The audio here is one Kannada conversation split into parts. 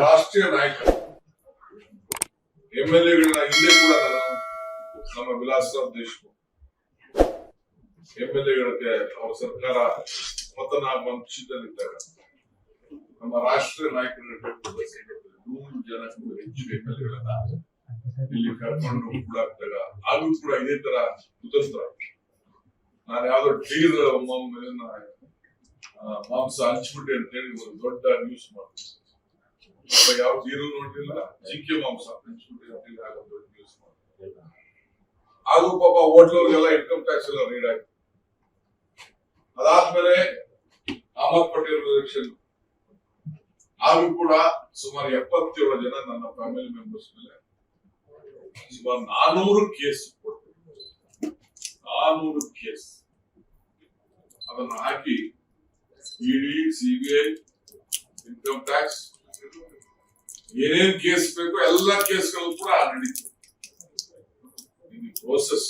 ರಾಷ್ಟ್ರೀಯ ನಾಯಕ MLA-ಗಳನ್ನ ಹಿಂದೆ ಕೂಡ ನಾನು ನಮ್ಮ ವಿಲಾಸರಾವ್ ದೇಶಮುಖ್ MLA-ಗಳಿಗೆ ಅವರ ಸರ್ಕಾರ ಪತನ ಆಗುವ ಪಕ್ಷದಲ್ಲಿದ್ದಾಗ ನಮ್ಮ ರಾಷ್ಟ್ರೀಯ ನಾಯಕರನ್ನು 100 ಜನಕ್ಕೂ ಹೆಚ್ಚು MLA-ಗಳನ್ನ ಇಲ್ಲಿ ಕರ್ಕೊಂಡು ಕೂಡಾಕ್ದಾಗ ಆಗೂ ಕೂಡ ಇದೇ ತರ ಕುತಂತ್ರ. ನಾನು ಯಾವ್ದೋ ಟೀರ್ ಮಾಂಸ ಹಂಚ್ಬಿಟ್ಟೆ ಅಂತ ಹೇಳಿ ಒಂದು ದೊಡ್ಡ ನ್ಯೂಸ್ ಮಾಡ್ತೀನಿ. ಯಾವ ಟೀರು ನೋಡ್ಲಿಲ್ಲ, ಜಿಂಕೆ ಮಾಂಸ ಹಂಚ್ಬಿಟ್ಟೆ ಅಂತ ಹೇಳಿ ಆಗ ದೊಡ್ಡ ನ್ಯೂಸ್ ಮಾಡ್ತೀನಿ. ಹಾಗೂ ಪಾಪ ಹೋಟ್ಲವ್ರಿಗೆಲ್ಲ ಇನ್ಕಮ್ ಟ್ಯಾಕ್ಸ್ ಎಲ್ಲ ರೀಡ್ ಆಯ್ತು. ಅದಾದ್ಮೇಲೆ ಅಹಮದ್ ಪಟೇಲ್ ಎಲೆಕ್ಷನ್ ಹಾಗೂ ಕೂಡ ಸುಮಾರು 77 ಜನ ನನ್ನ ಫ್ಯಾಮಿಲಿ ಮೆಂಬರ್ಸ್ ಮೇಲೆ ಸುಮಾರು 400 ಕೇಸ್ ಕೊಡ್ತಾರೆ. 400 ಕೇಸ್ ಅದನ್ನ ಹಾಕಿ ಇಡಿ, CBI, ಇನ್ಕಮ್ ಟ್ಯಾಕ್ಸ್ ಏನೇನ್ ಕೇಸ್ ಬೇಕೋ ಎಲ್ಲ ಕೇಸ್ಗಳು ಕೂಡ ನಡೀತು. ಪ್ರೋಸೆಸ್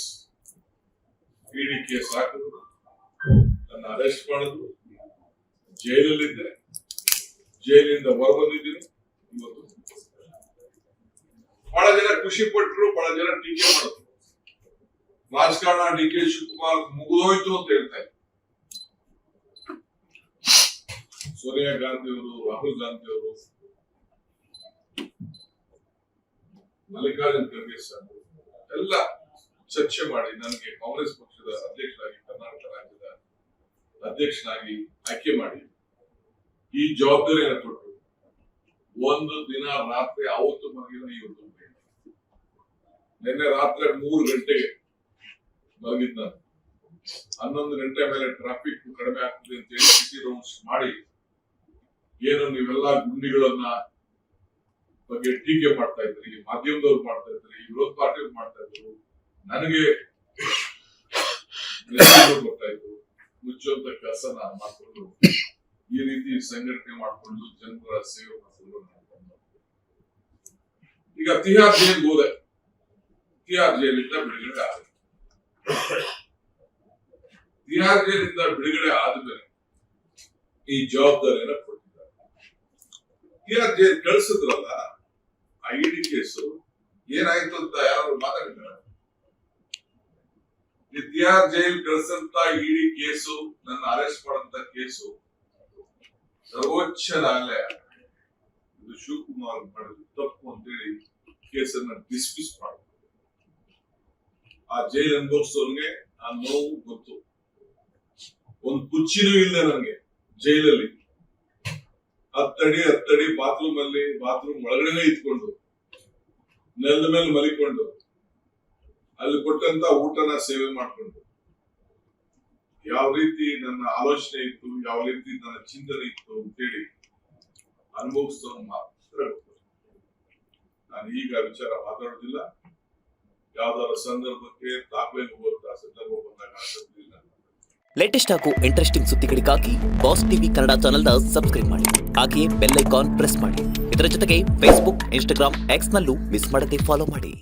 ಇಡಿ ಕೇಸ್ ಹಾಕಿದ್ರು, ನನ್ನ ಅರೆಸ್ಟ್ ಮಾಡಿದ್ರು, ಜೈಲಲ್ಲಿದ್ದೆ, ಜೈಲಿಂದ ಹೊರಬಂದಿದ್ದೀನಿ. ಇವತ್ತು ಬಹಳ ಜನ ಖುಷಿ ಪಟ್ಟರು, ಬಹಳ ಜನ ಟೀಕೆ ಮಾಡಿದ್ರು. ರಾಜಕಾರಣ DK ಶಿವಕುಮಾರ್ ಮುಗಿದೋಯ್ತು ಅಂತ ಹೇಳ್ತಾ ಇದ್ರು. ಸೋನಿಯಾ ಗಾಂಧಿ ಅವರು, ರಾಹುಲ್ ಗಾಂಧಿ ಅವರು, ಮಲ್ಲಿಕಾರ್ಜುನ್ ಖರ್ಗೆ ಸರ್ ಎಲ್ಲ ಚರ್ಚೆ ಮಾಡಿ ನನಗೆ ಕಾಂಗ್ರೆಸ್ ಪಕ್ಷದ ಅಧ್ಯಕ್ಷರಾಗಿ, ಕರ್ನಾಟಕ ರಾಜ್ಯದ ಅಧ್ಯಕ್ಷನಾಗಿ ಆಯ್ಕೆ ಮಾಡಿ ಈ ಜವಾಬ್ದಾರಿಯನ್ನು ಕೊಟ್ಟು ಒಂದು ದಿನ ರಾತ್ರಿ ಅವತ್ತು ಮಲಗಿದ ಇವತ್ತು ನಿನ್ನೆ ರಾತ್ರಿ 3 ಗಂಟೆಗೆ ಮಲಗಿದ್ ನಾನು. 11 ಗಂಟೆ ಮೇಲೆ ಟ್ರಾಫಿಕ್ ಕಡಿಮೆ ಆಗ್ತದೆ ಅಂತ ಹೇಳಿ ಸಿಟಿ ರೌಂಡ್ಸ್ ಮಾಡಿ ಏನು ನೀವೆಲ್ಲ ಗುಂಡಿಗಳನ್ನ ಬಗ್ಗೆ ಟೀಕೆ ಮಾಡ್ತಾ ಇದ್ರಿ, ಮಾಧ್ಯಮದವ್ರು ಮಾಡ್ತಾ ಇದ್ರಿ, ವಿರೋಧ ಪಾರ್ಟಿಯವ್ರು ಮಾಡ್ತಾ ಇದ್ರು, ನನಗೆ ಬರ್ತಾ ಇದ್ರು. ಮುಚ್ಚುವಂತ ಕೆಲಸ ನಾನು ಮಾಡ್ಕೊಂಡು ಈ ರೀತಿ ಸಂಘಟನೆ ಮಾಡಿಕೊಂಡು ಜನರ ಸೇವೆ ಮಾಡಿಕೊಂಡು ಈಗ ತಿಹಾರ್ ಜೈಲ್ ಹೋದೆ. ತಿಹಾರ್ ಜೈಲಿಂದ ಬಿಡುಗಡೆ ಆದ. ತಿಹಾರ್ ಜೈಲಿಂದ ಬಿಡುಗಡೆ ಆದ್ಮೇಲೆ ಈ ಜವಾಬ್ದಾರಿಯನ್ನ ಕೊಟ್ಟಿದ್ದಾರೆ. ತಿಹಾರ್ ಜೈಲ್ ಕಳಿಸಿದ್ರಲ್ಲ, ಆ ಇಡಿ ಕೇಸು ಏನಾಯ್ತು ಅಂತ ಯಾರು ಮಾತಾಡಿದ್ದಾರೆ? ಈ ತಿಹಾರ್ ಜೈಲ್ ಕಳಿಸಂತ ಇಡಿ ಕೇಸು, ನನ್ನ ಅರೆಸ್ಟ್ ಮಾಡಂತ ಕೇಸು ಸರ್ವೋಚ್ಚ ನ್ಯಾಯಾಲಯ ಇದು ಶಿವಕುಮಾರ್ ಮಾಡಿದ ತಪ್ಪು ಅಂತೇಳಿ ಕೇಸನ್ನ ಡಿಸ್ಮಿಸ್ ಮಾಡಿದ್ರು. ಆ ಜೈಲ್ ಅನುಭವಿಸೋನ್ಗೆ ಆ ನೋವು ಗೊತ್ತು. ಒಂದು ಕುರ್ಚಿನೂ ಇಲ್ಲ ನನಗೆ ಜೈಲಲ್ಲಿ. ಹತ್ತಡಿ ಬಾತ್ರೂಮ್ ಒಳಗಡೆನೆ ಇಟ್ಕೊಂಡು ನೆಲದ ಮೇಲೆ ಮಲಿಕೊಂಡು ಅಲ್ಲಿ ಕೊಟ್ಟಂತ ಊಟನ ಸೇವೆ ಮಾಡ್ಕೊಂಡು ಯಾವ ರೀತಿ ನನ್ನ ಆಲೋಚನೆ ಇತ್ತು, ಯಾವ ರೀತಿ ನನ್ನ ಚಿಂತನೆ ಇತ್ತು ಅಂತೇಳಿ ಅನುಭವಿಸೋದು ಮಾತ್ರ ಗೊತ್ತು. ನಾನು ಈಗ ವಿಚಾರ ಮಾತಾಡೋದಿಲ್ಲ. ಯಾವ್ದಾರ ಸಂದರ್ಭಕ್ಕೆ ದಾಖಲೆ ಹೋಗುವಂತ ಸಂದರ್ಭ ಬಂದಾಗ ಆಸಕ್ತಿಯಿಲ್ಲ. ಲೇಟೆಸ್ಟ್ ಹಾಗೂ ಇಂಟ್ರೆಸ್ಟಿಂಗ್ ಸುದ್ದಿಗಳಿಗಾಗಿ ಬಾಸ್ ಟಿವಿ ಕನ್ನಡ ಚಾನೆಲ್ನ ಸಬ್ಸ್ಕ್ರೈಬ್ ಮಾಡಿ. ಹಾಗೆಯೇ ಬೆಲ್ ಐಕಾನ್ ಪ್ರೆಸ್ ಮಾಡಿ. ಇದರ ಜೊತೆಗೆ ಫೇಸ್ಬುಕ್, ಇನ್ಸ್ಟಾಗ್ರಾಮ್, ಎಕ್ಸ್ ನಲ್ಲೂ ಮಿಸ್ ಮಾಡದೆ ಫಾಲೋ ಮಾಡಿ.